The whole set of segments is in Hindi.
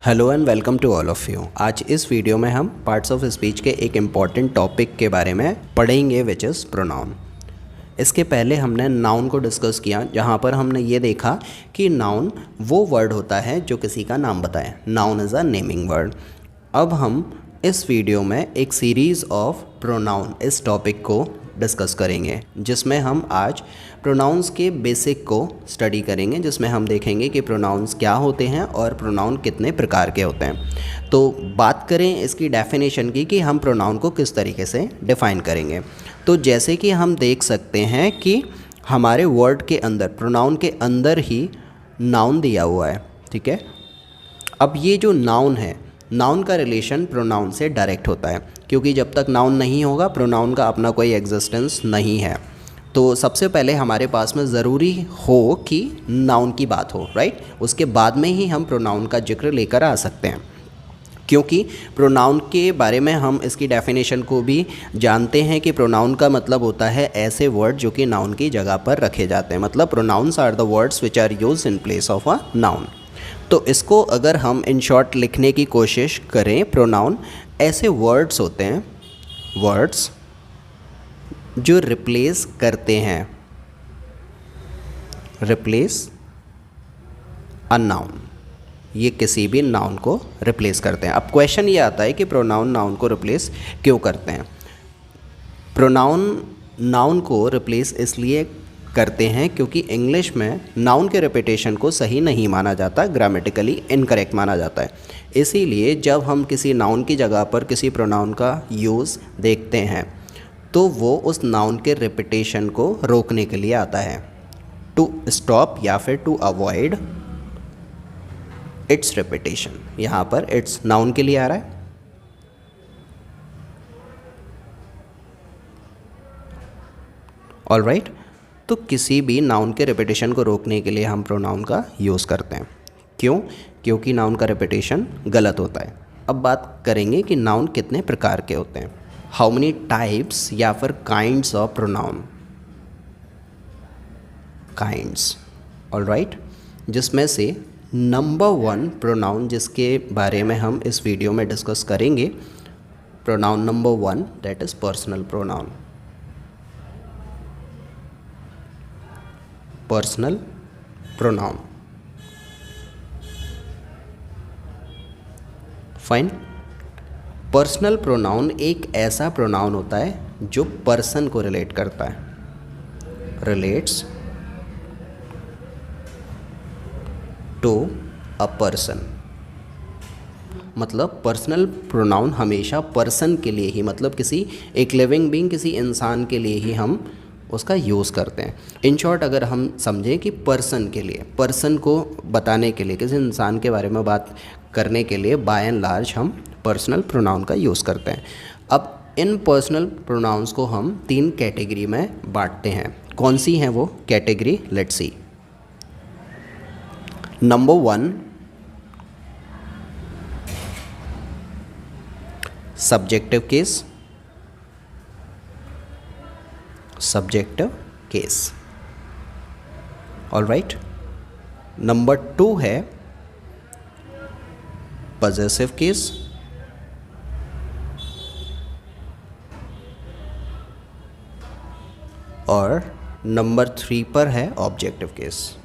Hello and welcome to all of you. आज इस वीडियो में हम पार्ट्स ऑफ स्पीच के एक इम्पॉर्टेंट टॉपिक के बारे में पढ़ेंगे विच इज़ प्रोनाउन। इसके पहले हमने नाउन को डिस्कस किया, जहाँ पर हमने ये देखा कि नाउन वो वर्ड होता है जो किसी का नाम बताए। Noun is a naming word. अब हम इस वीडियो में एक सीरीज़ ऑफ प्रोनाउन इस टॉपिक को डिस्कस करेंगे, जिसमें हम आज प्रोनाउंस के बेसिक को स्टडी करेंगे, जिसमें हम देखेंगे कि प्रोनाउंस क्या होते हैं और प्रोनाउन कितने प्रकार के होते हैं। तो बात करें इसकी डेफिनेशन की कि हम प्रोनाउन को किस तरीके से डिफ़ाइन करेंगे। तो जैसे कि हम देख सकते हैं कि हमारे वर्ड के अंदर प्रोनाउन के अंदर ही नाउन दिया हुआ है, ठीक है। अब ये जो नाउन है, नाउन का रिलेशन प्रोनाउन से डायरेक्ट होता है, क्योंकि जब तक नाउन नहीं होगा प्रोनाउन का अपना कोई एग्जिस्टेंस नहीं है। तो सबसे पहले हमारे पास में ज़रूरी हो कि नाउन की बात हो, राइट। उसके बाद में ही हम प्रोनाउन का जिक्र लेकर आ सकते हैं, क्योंकि प्रोनाउन के बारे में हम इसकी डेफिनेशन को भी जानते हैं कि प्रोनाउन का मतलब होता है ऐसे वर्ड जो कि नाउन की जगह पर रखे जाते हैं। मतलब pronouns are the words which are used in place of a noun. तो इसको अगर हम इन शॉर्ट लिखने की कोशिश करें, प्रोनाउन ऐसे वर्ड्स होते हैं, वर्ड्स जो रिप्लेस करते हैं, रिप्लेस अ नाउन। ये किसी भी नाउन को रिप्लेस करते हैं। अब क्वेश्चन ये आता है कि प्रोनाउन नाउन को रिप्लेस क्यों करते हैं। प्रोनाउन नाउन को रिप्लेस इसलिए करते हैं क्योंकि इंग्लिश में नाउन के रिपीटेशन को सही नहीं माना जाता, ग्रामेटिकली इनकरेक्ट माना जाता है। इसीलिए जब हम किसी नाउन की जगह पर किसी प्रोनाउन का यूज़ देखते हैं तो वो उस नाउन के रिपीटेशन को रोकने के लिए आता है, टू स्टॉप या फिर टू अवॉइड इट्स रिपीटेशन। यहाँ पर इट्स नाउन के लिए आ रहा है। ऑलराइट, तो किसी भी नाउन के रिपीटेशन को रोकने के लिए हम प्रोनाउन का यूज़ करते हैं। क्यों? क्योंकि नाउन का रिपीटेशन गलत होता है। अब बात करेंगे कि नाउन कितने प्रकार के होते हैं। हाउ मेनी टाइप्स या फिर kinds of pronoun, kinds, alright. जिसमें से नंबर 1 प्रोनाउन जिसके बारे में हम इस वीडियो में डिस्कस करेंगे, pronoun number 1 that is personal pronoun. Personal pronoun, fine. Personal pronoun एक ऐसा प्रोनाउन होता है जो पर्सन को रिलेट करता है, रिलेट्स टू अ पर्सन। मतलब पर्सनल प्रोनाउन हमेशा पर्सन के लिए ही, मतलब किसी एक लिविंग बीइंग, किसी इंसान के लिए ही हम उसका यूज़ करते हैं। इन शॉर्ट अगर हम समझें कि पर्सन के लिए, पर्सन को बताने के लिए, किसी इंसान के बारे में बात करने के लिए बाय एंड लार्ज हम पर्सनल प्रोनाउन का यूज़ करते हैं। अब इन पर्सनल प्रोनाउंस को हम 3 कैटेगरी में बांटते हैं। कौन सी हैं वो category? Let's see. Number 1, subjective case, subjective case, alright. Number 2 है पजेसिव केस, और नंबर 3 पर है objective case,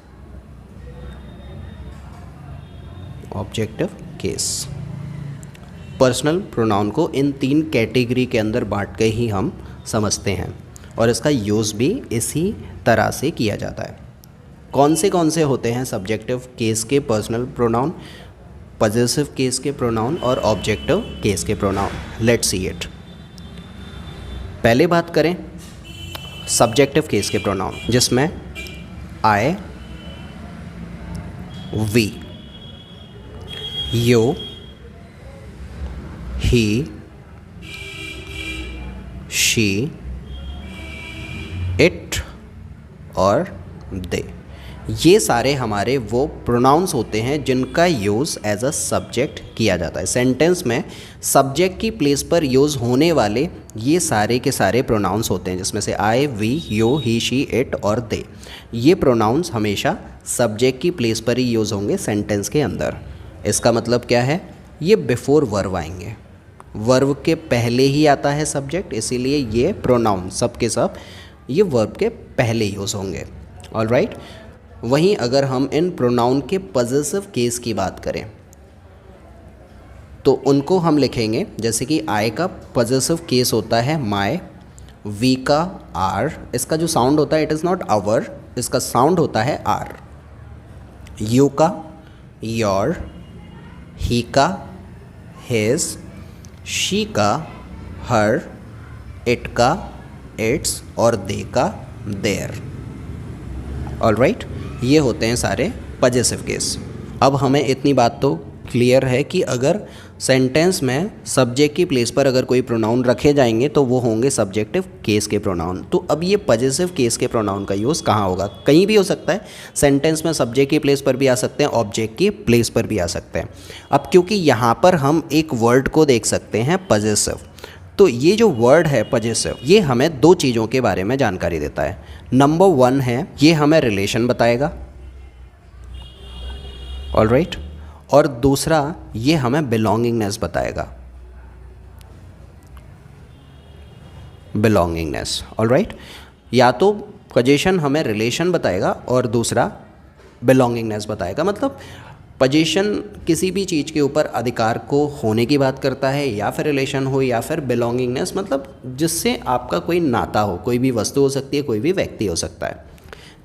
objective case. Personal pronoun को इन 3 कैटेगरी के अंदर बांट के ही हम समझते हैं, और इसका यूज़ भी इसी तरह से किया जाता है। कौन से होते हैं सब्जेक्टिव केस के पर्सनल प्रोनाउन, पजेसिव केस के प्रोनाउन और ऑब्जेक्टिव केस के प्रोनाउन? Let's see it. पहले बात करें सब्जेक्टिव केस के प्रोनाउन, जिसमें I, we, you, he, she, it और दे। ये सारे हमारे वो प्रोनाउंस होते हैं जिनका यूज़ एज अ सब्जेक्ट किया जाता है। सेंटेंस में सब्जेक्ट की प्लेस पर यूज़ होने वाले ये सारे के सारे प्रोनाउंस होते हैं, जिसमें से I, we, you, he, she, it और दे। ये प्रोनाउंस हमेशा सब्जेक्ट की प्लेस पर ही यूज़ होंगे सेंटेंस के अंदर। इसका मतलब क्या है, ये बिफोर वर्ब आएंगे, वर्ब के पहले ही आता है सब्जेक्ट, इसीलिए ये प्रोनाउन सब के सब ये वर्ब के पहले यूज़ होंगे। ऑलराइट। वहीं अगर हम इन प्रोनाउन के पॉजेसिव केस की बात करें तो उनको हम लिखेंगे, जैसे कि आई का पॉजेसिव केस होता है माय, वी का आर, इसका जो साउंड होता है इट इज़ नॉट आवर, इसका साउंड होता है आर, यू का योर, ही का हिज, शी का हर, इट का इट्स और दे का देयर। ऑलराइट, ये होते हैं सारे पॉजेसिव केस। अब हमें इतनी बात तो क्लियर है कि अगर सेंटेंस में सब्जेक्ट की प्लेस पर अगर कोई प्रोनाउन रखे जाएंगे तो वो होंगे सब्जेक्टिव केस के प्रोनाउन। तो अब ये पॉजेसिव केस के प्रोनाउन का यूज़ कहाँ होगा, कहीं भी हो सकता है, सेंटेंस में सब्जेक्ट की प्लेस पर भी आ सकते हैं, ऑब्जेक्ट की प्लेस पर भी आ सकते हैं। अब क्योंकि यहाँ पर हम एक वर्ड को देख सकते हैं पॉजेसिव, तो ये जो वर्ड है पॉजेसिव ये हमें दो चीज़ों के बारे में जानकारी देता है। नंबर 1 है ये हमें रिलेशन बताएगा, ऑलराइट, और दूसरा ये हमें बिलोंगिंगनेस बताएगा, बिलोंगिंगनेस। ऑलराइट, या तो पॉजेशन हमें रिलेशन बताएगा और दूसरा बिलोंगिंगनेस बताएगा। मतलब पॉजेशन किसी भी चीज़ के ऊपर अधिकार को होने की बात करता है, या फिर रिलेशन हो या फिर बिलोंगिंगनेस, मतलब जिससे आपका कोई नाता हो, कोई भी वस्तु हो सकती है, कोई भी व्यक्ति हो सकता है।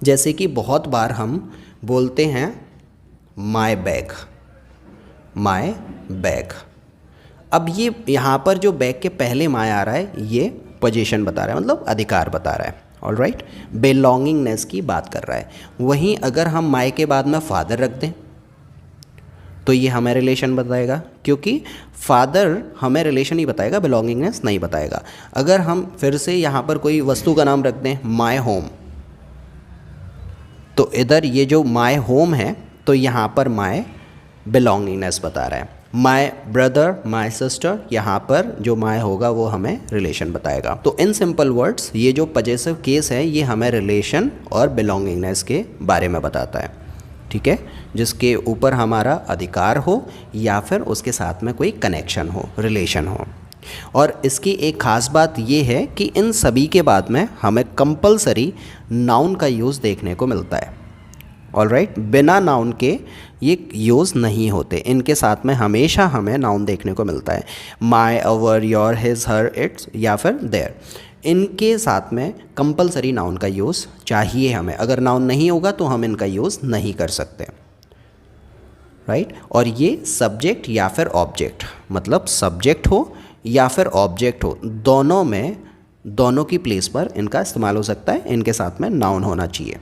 जैसे कि बहुत बार हम बोलते हैं माय बैग, माय बैग। अब ये यहाँ पर जो बैग के पहले माय आ रहा है ये पोजीशन बता रहा है, मतलब अधिकार बता रहा है। ऑलराइट, बिलोंगिंगनेस की बात कर रहा है। वहीं अगर हम माय के बाद में फादर रख दें तो ये हमें रिलेशन बताएगा, क्योंकि फादर हमें रिलेशन ही बताएगा, बिलोंगिंगनेस नहीं बताएगा। अगर हम फिर से यहाँ पर कोई वस्तु का नाम रख दें माय होम, तो इधर ये जो माय होम है तो यहाँ पर माय बिलोंगिंगनेस बता रहा है। माय ब्रदर, माय सिस्टर, यहाँ पर जो माय होगा वो हमें रिलेशन बताएगा। तो इन सिंपल वर्ड्स ये जो पॉजेसिव केस है ये हमें रिलेशन और बिलोंगिंगनेस के बारे में बताता है, ठीक है, जिसके ऊपर हमारा अधिकार हो या फिर उसके साथ में कोई कनेक्शन हो, रिलेशन हो। और इसकी एक ख़ास बात ये है कि इन सभी के बाद में हमें कंपलसरी नाउन का यूज़ देखने को मिलता है। ऑलराइट, बिना नाउन के ये यूज़ नहीं होते, इनके साथ में हमेशा हमें नाउन देखने को मिलता है। My, our, your, his, her, it's या फिर देयर, इनके साथ में कंपलसरी नाउन का यूज़ चाहिए हमें। अगर नाउन नहीं होगा तो हम इनका यूज़ नहीं कर सकते, राइट। और ये सब्जेक्ट या फिर ऑब्जेक्ट, मतलब सब्जेक्ट हो या फिर ऑब्जेक्ट हो, दोनों में, दोनों की प्लेस पर इनका इस्तेमाल हो सकता है। इनके साथ में नाउन होना चाहिए।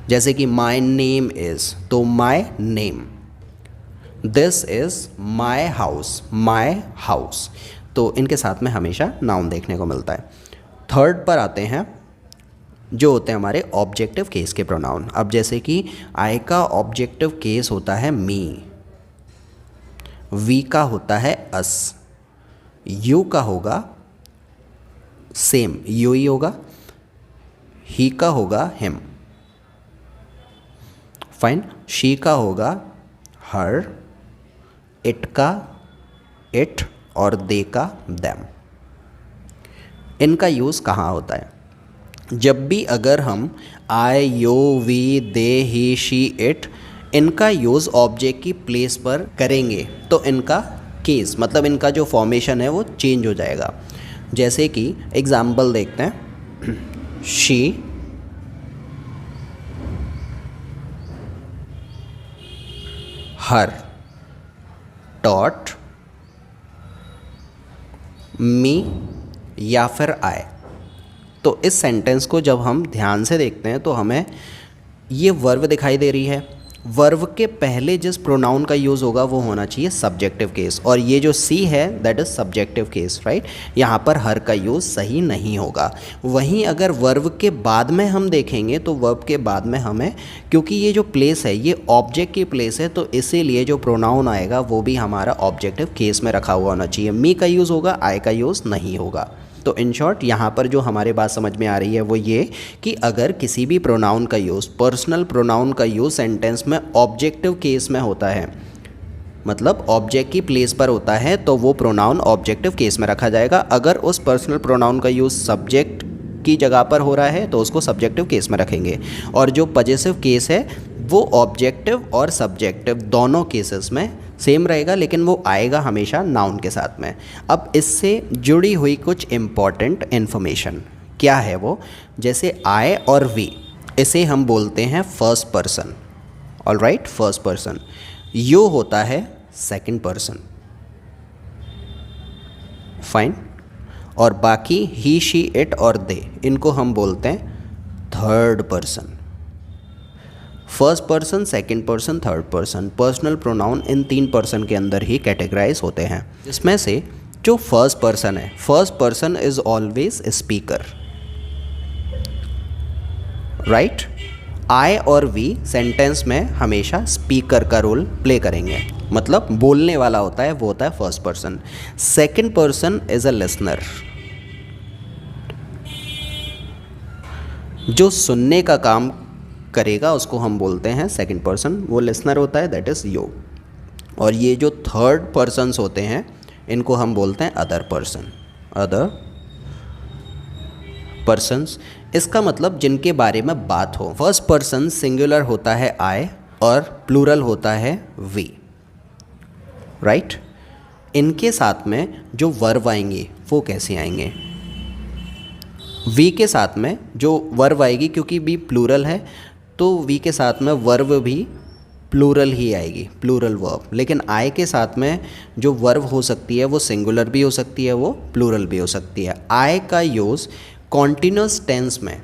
जैसे कि माय नेम इज़, तो my name, this is my house, my house, तो इनके साथ में हमेशा नाउन देखने को मिलता है। थर्ड पर आते हैं जो होते हैं हमारे ऑब्जेक्टिव केस के प्रोनाउन। अब जैसे कि आई का ऑब्जेक्टिव केस होता है मी, वी का होता है अस, यू का होगा सेम, यू ही होगा, ही का होगा हिम, फाइन, शी का होगा हर, इट का इट और दे का देम। इनका यूज़ कहाँ होता है? जब भी अगर हम I, you, we, they, he, she, it, इनका यूज़ ऑब्जेक्ट की प्लेस पर करेंगे तो इनका केस, मतलब इनका जो फॉर्मेशन है वो चेंज हो जाएगा। जैसे कि एग्जाम्पल देखते हैं, शी, हर, टॉट, मी या फिर आई। तो इस सेंटेंस को जब हम ध्यान से देखते हैं तो हमें ये वर्ब दिखाई दे रही है। वर्ब के पहले जिस प्रोनाउन का यूज़ होगा वो होना चाहिए सब्जेक्टिव केस, और ये जो सी है that is subjective case, right. यहाँ पर हर का यूज़ सही नहीं होगा। वहीं अगर वर्ब के बाद में हम देखेंगे तो वर्ब के बाद में हमें, क्योंकि ये जो प्लेस है ये ऑब्जेक्ट की प्लेस है, तो इसीलिए जो प्रोनाउन आएगा वो भी हमारा ऑब्जेक्टिव केस में रखा हुआ होना चाहिए। मी का यूज़ होगा, आई का यूज़ नहीं होगा। तो इन शॉर्ट यहाँ पर जो हमारे बात समझ में आ रही है वो ये कि अगर किसी भी प्रोनाउन का यूज़, पर्सनल प्रोनाउन का यूज़ सेंटेंस में ऑब्जेक्टिव केस में होता है, मतलब ऑब्जेक्ट की प्लेस पर होता है, तो वो प्रोनाउन ऑब्जेक्टिव केस में रखा जाएगा। अगर उस पर्सनल प्रोनाउन का यूज़ सब्जेक्ट की जगह पर हो रहा है तो उसको सब्जेक्टिव केस में रखेंगे। और जो पजेसिव केस है वो ऑब्जेक्टिव और सब्जेक्टिव दोनों केसेस में सेम रहेगा, लेकिन वो आएगा हमेशा नाउन के साथ में। अब इससे जुड़ी हुई कुछ इम्पॉर्टेंट इन्फॉर्मेशन क्या है वो, जैसे आई और वी, इसे हम बोलते हैं first person. Alright, first person. You होता है सेकंड पर्सन, फाइन। और बाकी ही, शी, इट और दे, इनको हम बोलते हैं third person. First person, second person, third person, personal pronoun इन 3 पर्सन के अंदर ही कैटेगराइज होते हैं। इसमें से जो फर्स्ट पर्सन है, first person is always speaker, right. I और वी सेंटेंस में हमेशा स्पीकर का रोल प्ले करेंगे, मतलब बोलने वाला होता है, वो होता है first person. Second person is a listener, जो सुनने का काम करेगा उसको हम बोलते हैं सेकंड पर्सन, वो लिसनर होता है, दैट इज़ यू। और ये जो थर्ड पर्सन्स होते हैं इनको हम बोलते हैं अदर पर्सन, अदर पर्सन्स। इसका मतलब जिनके बारे में बात हो। फर्स्ट पर्सन सिंगुलर होता है आई और प्लूरल होता है वी, राइट। इनके साथ में जो वर्ब आएंगे वो कैसे आएंगे? वी के साथ में जो वर्ब आएगी, क्योंकि वी प्लूरल है तो वी के साथ में वर्ब भी प्लूरल ही आएगी, प्लूरल वर्ब। लेकिन आई के साथ में जो वर्ब हो सकती है वो सिंगुलर भी हो सकती है, वो प्लूरल भी हो सकती है। आई का यूज़ कॉन्टिन्यूस टेंस में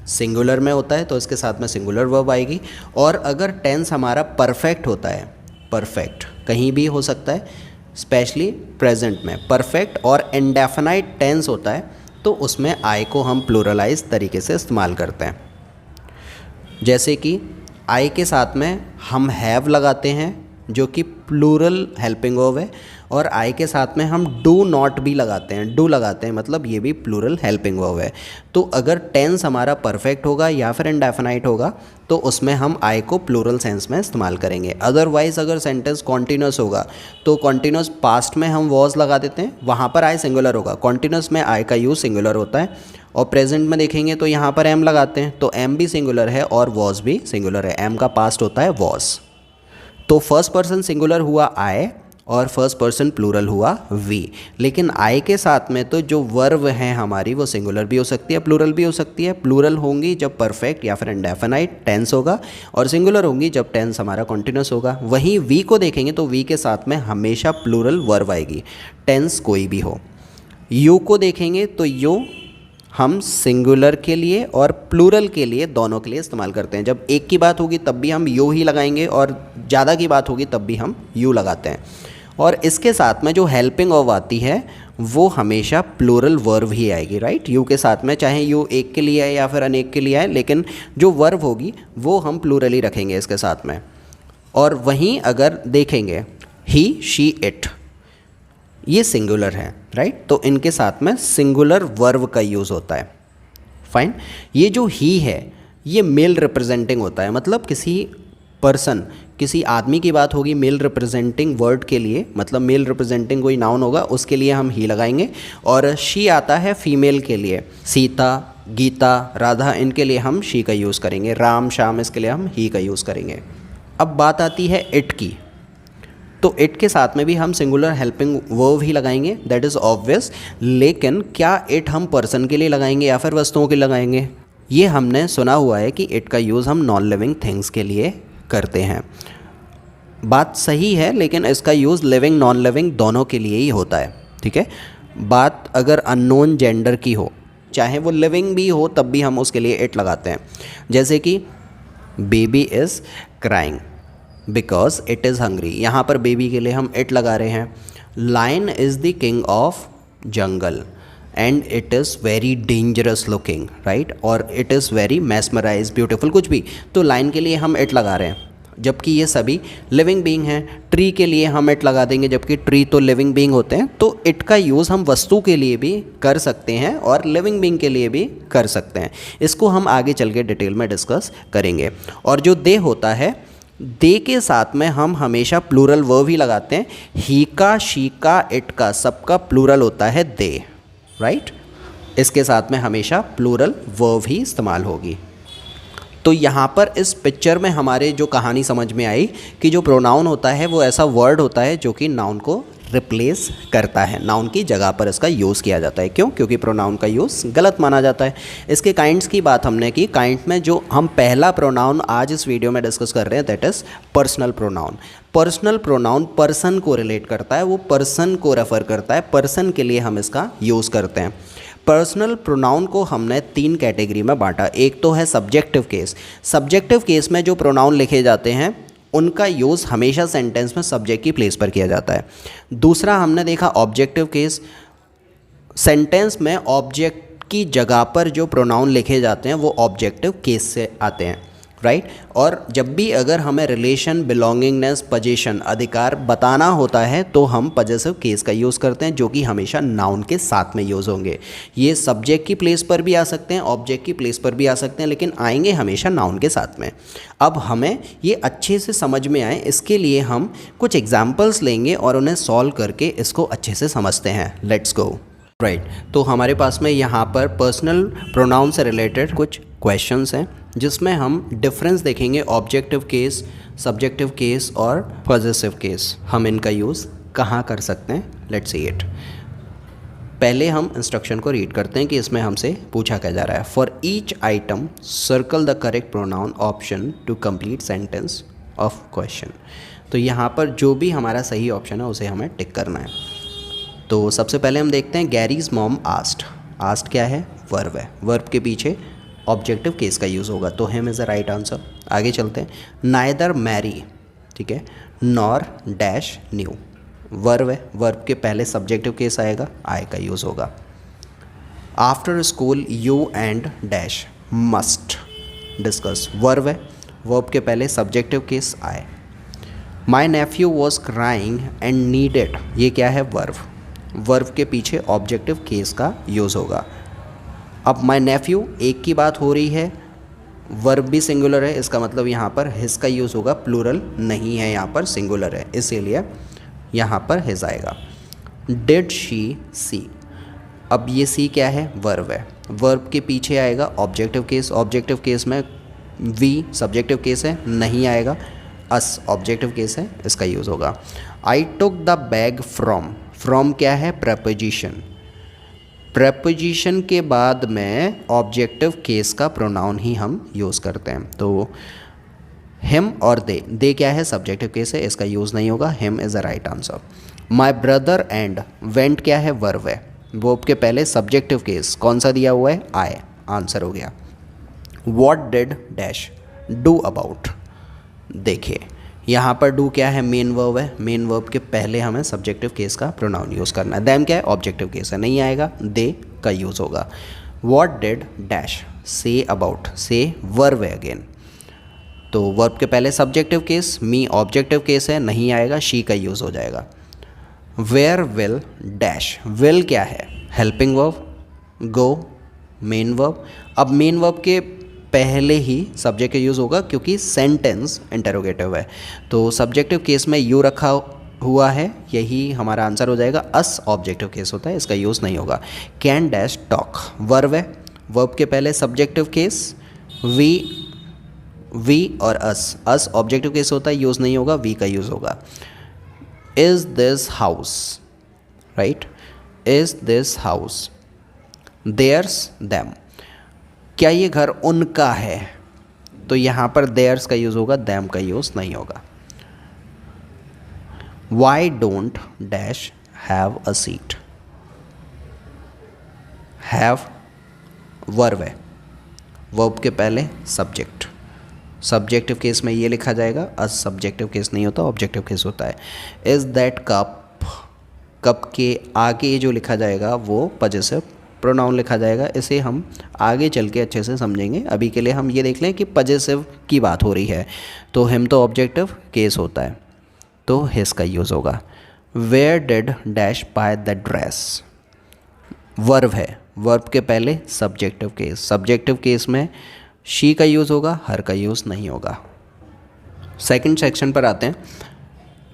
सिंगुलर में होता है तो इसके साथ में सिंगुलर वर्ब आएगी। और अगर टेंस हमारा परफेक्ट होता है, परफेक्ट कहीं भी हो सकता है, स्पेशली प्रेजेंट में परफेक्ट और इंडेफिनाइट टेंस होता है तो उसमें आई को हम प्लूरलाइज तरीके से इस्तेमाल करते हैं। जैसे कि आई के साथ में हम हैव लगाते हैं जो कि प्लूरल हेल्पिंग वर्ब है, और आई के साथ में हम डू नॉट भी लगाते हैं, डू लगाते हैं, मतलब ये भी प्लूरल हेल्पिंग वर्ब है। तो अगर टेंस हमारा परफेक्ट होगा या फिर इंडेफिनाइट होगा तो उसमें हम आई को प्लूरल सेंस में इस्तेमाल करेंगे। अदरवाइज़ अगर सेंटेंस कॉन्टिन्यूस होगा तो कॉन्टिन्यूस पास्ट में हम वॉज लगा देते हैं, वहाँ पर आई सिंगुलर होगा। कॉन्टिन्यूस में आई का यूज़ सिंगुलर होता है, और प्रेजेंट में देखेंगे तो यहाँ पर एम लगाते हैं तो एम भी सिंगुलर है और वॉज भी सिंगुलर है, एम का पास्ट होता है वॉज। तो फर्स्ट पर्सन सिंगुलर हुआ आई और फर्स्ट पर्सन प्लूरल हुआ वी। लेकिन आई के साथ में तो जो वर्ब हैं हमारी वो सिंगुलर भी हो सकती है, प्लूरल भी हो सकती है। प्लूरल होंगी जब परफेक्ट या फिर इंडेफिनाइट टेंस होगा, और सिंगुलर होंगी जब टेंस हमारा कॉन्टिन्यूस होगा। वहीं वी को देखेंगे तो वी के साथ में हमेशा प्लूरल वर्ब आएगी, टेंस कोई भी हो। यू को देखेंगे तो यू हम सिंगुलर के लिए और प्लूरल के लिए, दोनों के लिए इस्तेमाल करते हैं। जब एक की बात होगी तब भी हम यू ही लगाएंगे और ज़्यादा की बात होगी तब भी हम यू लगाते हैं। और इसके साथ में जो हेल्पिंग वर्ब आती है वो हमेशा प्लूरल वर्ब ही आएगी, राइट। यू के साथ में चाहे यू एक के लिए आए या फिर अनेक के लिए आए, लेकिन जो वर्ब होगी वो हम प्लूरल ही रखेंगे इसके साथ में। और वहीं अगर देखेंगे ही, शी, इट, ये सिंगुलर है, राइट। तो इनके साथ में सिंगुलर वर्ब का यूज़ होता है, फाइन। ये जो ही है ये मेल रिप्रेजेंटिंग होता है, मतलब किसी पर्सन, किसी आदमी की बात होगी मेल रिप्रेजेंटिंग वर्ड के लिए, मतलब मेल रिप्रेजेंटिंग कोई नाउन होगा उसके लिए हम ही लगाएंगे। और शी आता है फीमेल के लिए, सीता, गीता, राधा, इनके लिए हम शी का यूज़ करेंगे। राम, श्याम, इसके लिए हम ही का यूज़ करेंगे। अब बात आती है इट की, तो इट के साथ में भी हम सिंगुलर हेल्पिंग वर्ब ही लगाएंगे, दैट इज़ ऑब्वियस। लेकिन क्या इट हम पर्सन के लिए लगाएंगे या फिर वस्तुओं के लिए लगाएंगे? ये हमने सुना हुआ है कि इट का यूज़ हम नॉन लिविंग थिंग्स के लिए करते हैं। बात सही है, लेकिन इसका यूज़ लिविंग नॉन लिविंग दोनों के लिए ही होता है, ठीक है। बात अगर अननोन जेंडर की हो, चाहे वो लिविंग भी हो, तब भी हम उसके लिए इट लगाते हैं। जैसे कि baby is crying because it is hungry, यहाँ पर बेबी के लिए हम इट लगा रहे हैं। Lion is the king of jungle and it is very dangerous looking, right. और it is very mesmerize beautiful, कुछ भी, तो लाइन के लिए हम इट लगा रहे हैं। जबकि ये सभी लिविंग बीइंग हैं। ट्री के लिए हम इट लगा देंगे, जबकि ट्री तो लिविंग बीइंग होते हैं, तो इट का यूज़ हम वस्तु के लिए भी कर सकते हैं और लिविंग बीइंग के लिए भी कर सकते हैं। इसको हम आगे चल के डिटेल में डिस्कस करेंगे। और जो दे होता है, दे के साथ में हम हमेशा प्लूरल वर्ब ही लगाते हैं। ही का, शी का, इट का, सबका प्लूरल होता है दे, राइट। इसके साथ में हमेशा प्लूरल वर्ब ही इस्तेमाल होगी। तो यहाँ पर इस पिक्चर में हमारे जो कहानी समझ में आई कि जो प्रोनाउन होता है वो ऐसा वर्ड होता है जो कि नाउन को रिप्लेस करता है, नाउन की जगह पर इसका यूज़ किया जाता है। क्यों? क्योंकि प्रोनाउन का यूज़ गलत माना जाता है। इसके काइंड्स की बात हमने की। काइंड में जो हम पहला प्रोनाउन आज इस वीडियो में डिस्कस कर रहे हैं that is personal pronoun. Personal pronoun person को रिलेट करता है, वो पर्सन को रेफ़र करता है, पर्सन के लिए हम इसका यूज़ करते हैं। पर्सनल प्रोनाउन को हमने 3 कैटेगरी में बांटा। एक तो है सब्जेक्टिव केस। सब्जेक्टिव केस में जो प्रोनाउन लिखे जाते हैं उनका यूज़ हमेशा सेंटेंस में सब्जेक्ट की प्लेस पर किया जाता है। दूसरा हमने देखा ऑब्जेक्टिव केस। सेंटेंस में ऑब्जेक्ट की जगह पर जो प्रोनाउन लिखे जाते हैं वो ऑब्जेक्टिव केस से आते हैं, राइट। और जब भी अगर हमें रिलेशन, बिलोंगिंगनेस, पोजीशन, अधिकार बताना होता है तो हम पजेसिव केस का यूज़ करते हैं, जो कि हमेशा नाउन के साथ में यूज़ होंगे। ये सब्जेक्ट की प्लेस पर भी आ सकते हैं, ऑब्जेक्ट की प्लेस पर भी आ सकते हैं, लेकिन आएंगे हमेशा नाउन के साथ में। अब हमें ये अच्छे से समझ में आए, इसके लिए हम कुछ एग्जाम्पल्स लेंगे और उन्हें सॉल्व करके इसको अच्छे से समझते हैं। Let's go. राइट, तो हमारे पास में यहाँ पर पर्सनल प्रोनाउन से रिलेटेड कुछ क्वेश्चंस हैं जिसमें हम डिफरेंस देखेंगे ऑब्जेक्टिव केस, सब्जेक्टिव केस और पॉजेसिव केस। हम इनका यूज़ कहाँ कर सकते हैं, लेट्स सी इट। पहले हम इंस्ट्रक्शन को रीड करते हैं कि इसमें हमसे पूछा क्या जा रहा है। For each item circle the correct pronoun option to complete sentence of question. तो यहाँ पर जो भी हमारा सही ऑप्शन है उसे हमें टिक करना है। तो सबसे पहले हम देखते हैं गैरीज मॉम आस्क्ड। आस्क्ड क्या है? वर्ब है। वर्ब के पीछे ऑब्जेक्टिव केस का यूज़ होगा, तो him is the right answer. आगे चलते हैं। नाइदर मैरी, ठीक है, नॉर डैश न्यू। वर्ब है, वर्ब के पहले सब्जेक्टिव केस आएगा, आई का यूज़ होगा। After school you and dash must discuss. Verb है, वर्ब के पहले सब्जेक्टिव केस आए। My nephew was crying and needed, ये क्या है? वर्ब। वर्ब के पीछे ऑब्जेक्टिव केस का यूज़ होगा। अब माई नेफ्यू एक की बात हो रही है, वर्ब भी सिंगुलर है, इसका मतलब यहाँ पर हिज का यूज़ होगा, प्लूरल नहीं है, यहाँ पर सिंगुलर है, इसीलिए यहाँ पर हिज आएगा। डिड शी सी, अब ये सी क्या है? वर्ब है। वर्ब के पीछे आएगा ऑब्जेक्टिव केस। ऑब्जेक्टिव केस में वी सब्जेक्टिव केस है, नहीं आएगा। अस ऑब्जेक्टिव केस है, इसका यूज़ होगा। I took the bag from, from क्या है? प्रेपोजिशन। प्रेपोजिशन के बाद में ऑब्जेक्टिव केस का प्रोनाउन ही हम यूज़ करते हैं। तो हिम और दे क्या है? सब्जेक्टिव केस है, इसका यूज़ नहीं होगा। Him is the right answer. My brother and went क्या है? वर्ब है। वर्ब के पहले सब्जेक्टिव केस कौन सा दिया हुआ है? आई, आंसर हो गया। What did dash do about, देखिए यहाँ पर डू क्या है? मेन वर्ब है। मेन वर्ब के पहले हमें सब्जेक्टिव केस का प्रोनाउन यूज़ करना है। दैम क्या है? ऑब्जेक्टिव केस है, नहीं आएगा, दे का यूज़ होगा। What did dash say about, से वर्ब है अगेन, तो वर्ब के पहले सब्जेक्टिव केस, मी ऑब्जेक्टिव केस है, नहीं आएगा, शी का यूज़ हो जाएगा। वेयर विल डैश, विल क्या है? हेल्पिंग वर्ब, गो मेन वर्ब। अब मेन वर्ब के पहले ही सब्जेक्ट का यूज़ होगा क्योंकि सेंटेंस इंटरोगेटिव है, तो सब्जेक्टिव केस में यू रखा हुआ है, यही हमारा आंसर हो जाएगा। अस ऑब्जेक्टिव केस होता है, इसका यूज़ नहीं होगा। कैन डैश टॉक, वर्ब है। वर्ब के पहले सब्जेक्टिव केस वी और अस ऑब्जेक्टिव केस होता है, यूज़ नहीं होगा, वी का यूज़ होगा। Is this house, right, is this house theirs them, क्या ये घर उनका है? तो यहाँ पर देयर्स का यूज़ होगा, देम का यूज़ नहीं होगा। Why don't dash have a seat, have verb है। वर्ब के पहले सब्जेक्ट, सब्जेक्टिव केस में ये लिखा जाएगा, अस सब्जेक्टिव केस नहीं होता, ऑब्जेक्टिव केस होता है। इज़ दैट कप, कप के आगे जो लिखा जाएगा वो पजेसिव प्रोनाउन लिखा जाएगा, इसे हम आगे चल के अच्छे से समझेंगे। अभी के लिए हम ये देख लें कि पजेसिव की बात हो रही है तो हिम तो ऑब्जेक्टिव केस होता है, तो हिज का यूज़ होगा। Where did dash buy the dress, verb है, वर्ब के पहले सब्जेक्टिव केस, सब्जेक्टिव केस में शी का यूज़ होगा, हर का यूज़ नहीं होगा। सेकंड सेक्शन पर आते हैं।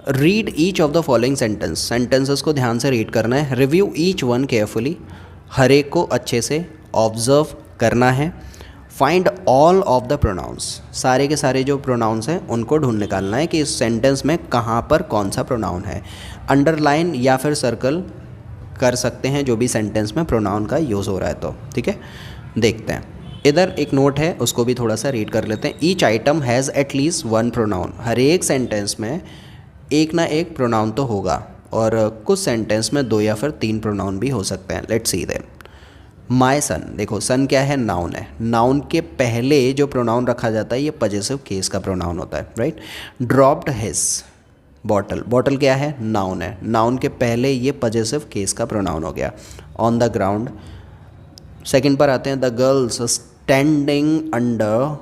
Read each of the following sentence, sentences को ध्यान से रीड करना है। रिव्यू ईच वन केयरफुली, हर एक को अच्छे से ऑब्जर्व करना है। Find all of the pronounce, सारे के सारे जो प्रोनाउंस हैं उनको ढूंढ निकालना है कि इस सेंटेंस में कहाँ पर कौन सा प्रोनाउन है। अंडरलाइन या फिर सर्कल कर सकते हैं जो भी सेंटेंस में प्रोनाउन का यूज़ हो रहा है तो, ठीक है। देखते हैं, इधर एक नोट है उसको भी थोड़ा सा रीड कर लेते हैं। Each item has at least one pronoun, हर एक सेंटेंस में एक ना एक प्रोनाउन तो होगा, और कुछ सेंटेंस में 2 या फिर 3 प्रोनाउन भी हो सकते हैं। Let's see them. My son, देखो सन क्या है, नाउन है, नाउन के पहले जो प्रोनाउन रखा जाता है ये पजेसिव केस का प्रोनाउन होता है, right. Dropped his bottle, bottle क्या है, नाउन है, नाउन के पहले ये पजेसिव केस का प्रोनाउन हो गया। ऑन द ग्राउंड, सेकंड पर आते हैं। The girls standing under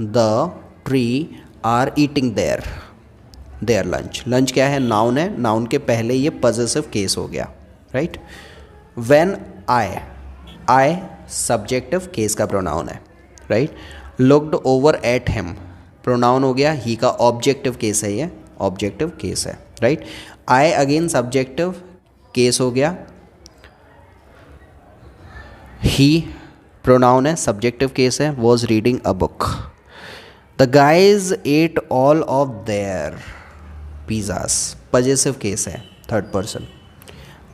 the tree are eating their lunch, lunch क्या है, नाउन है, नाउन के पहले ये पजेसिव केस हो गया, right. When I subjective case का प्रोनाउन है, right. Looked over at him, pronoun हो गया, ही का ऑब्जेक्टिव केस है, ये ऑब्जेक्टिव केस है, right. I again subjective case हो गया, ही प्रोनाउन है, सब्जेक्टिव केस है, was reading a book. The guys ate all of their pizzas, possessive case है, third person.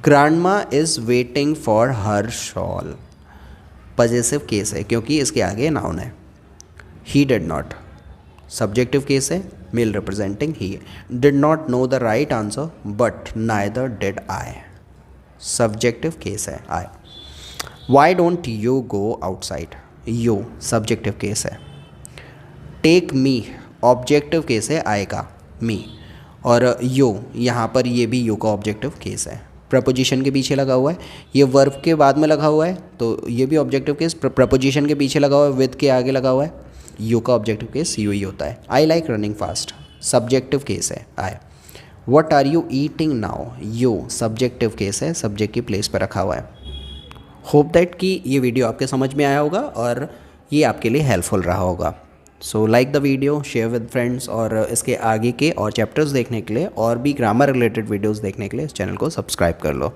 Grandma is waiting for her shawl, possessive case है क्योंकि इसके आगे नाउन है। He did not, subjective case है, male representing he. Did not know the right answer but neither did I, subjective case है, I. Why don't you go outside, you subjective case है। टेक मी ऑब्जेक्टिव केस है, आई का, मी। और यू, यहाँ पर ये भी यू का ऑब्जेक्टिव केस है, प्रपोजिशन के पीछे लगा हुआ है, ये वर्ब के बाद में लगा हुआ है तो ये भी ऑब्जेक्टिव केस प्रपोजिशन के पीछे लगा हुआ है, विद के आगे लगा हुआ है, यू का ऑब्जेक्टिव केस यू ही होता है। I like running fast, subjective case है, I. What are you eating now, you subjective case है, सब्जेक्ट की प्लेस पर रखा हुआ है। होप दैट कि ये वीडियो आपके समझ में आया होगा और ये आपके लिए हेल्पफुल रहा होगा। So like the video, share with friends, और इसके आगे के और चैप्टर्स देखने के लिए और भी ग्रामर रिलेटेड वीडियोस देखने के लिए इस चैनल को सब्सक्राइब कर लो।